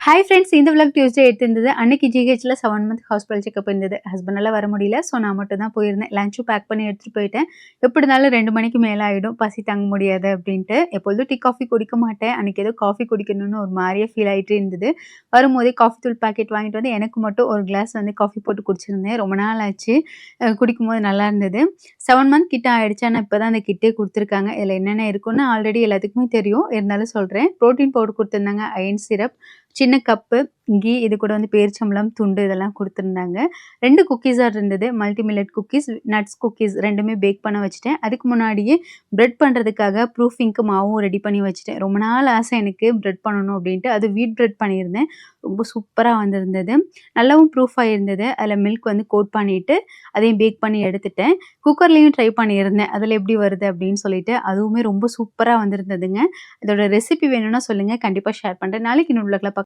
Hi friends, இந்த vlog Tuesday எடுத்திருந்தது. அன்னைக்கு ஜிஹெச்ல 7 month hospital checkup இருந்தது. ஹஸ்பண்டால வர முடியல. ஸோ நான் மட்டும் தான் போயிருந்தேன். லஞ்சும் பேக் பண்ணி எடுத்துட்டு போயிட்டேன். எப்படி இருந்தாலும் 2 மணிக்கு மேல ஆயிடும். பசி தாங்க முடியாது அப்படின்ட்டு. எப்பொழுதும் டீ, காஃபி குடிக்க மாட்டேன். அன்னைக்கு ஏதோ காஃபி குடிக்கணும்னு ஒரு மாரியா ஃபீல் ஆயிட்டே இருந்தது. வரும்போதே காஃபி தூள் பாக்கெட் வாங்கிட்டு வந்து எனக்கு மட்டும் ஒரு கிளாஸ் வந்து காஃபி போட்டு குடிச்சிருந்தேன். ரொம்ப நாள் ஆச்சு. குடிக்கும்போது நல்லா இருந்தது. 7 மந்த் கிட்ட ஆயிடுச்சு. ஆனா இப்ப தான் அந்த கிட்டே குடுத்துருக்காங்க. இதுல என்னென்ன இருக்குன்னு ஆல்ரெடி எல்லாத்துக்குமே தெரியும். இருந்தாலும் சொல்றேன். புரோட்டீன் பவுடர் குடுத்துருந்தாங்க. அயர்ன் சிரப், சின்ன கப்பு, கீ, இது கூட வந்து பேரிச்சம்பழம் துண்டு இதெல்லாம் குடுத்துருந்தாங்க. 2 குக்கீஸா இருந்தது. Multi millet cookies, nuts cookies 2மே பேக் பண்ண வச்சுட்டேன். அதுக்கு முன்னாடியே பிரெட் பண்றதுக்காக ப்ரூஃபிங்க்கு மாவும் ரெடி பண்ணி வச்சுட்டேன். ரொம்ப நாள் ஆசை எனக்கு பிரெட் பண்ணணும் அப்படின்ட்டு. அது வீட் பிரெட் பண்ணியிருந்தேன். ரொம்ப சூப்பரா வந்திருந்தது. நல்லாவும் ப்ரூஃப் ஆயிருந்தது. அதில மில்க் வந்து கோட் பண்ணிட்டு, அதையும் பேக் பண்ணி எடுத்துட்டேன். குக்கர்லயும் ட்ரை பண்ணியிருந்தேன். அதில எப்படி வருது அப்படின்னு சொல்லிட்டு. அதுவுமே ரொம்ப சூப்பரா வந்திருந்ததுங்க. இதோட ரெசிபி வேணும்னா சொல்லுங்க. கண்டிப்பா ஷேர் பண்றேன். நாளைக்கு இன்னொரு விளாக்ல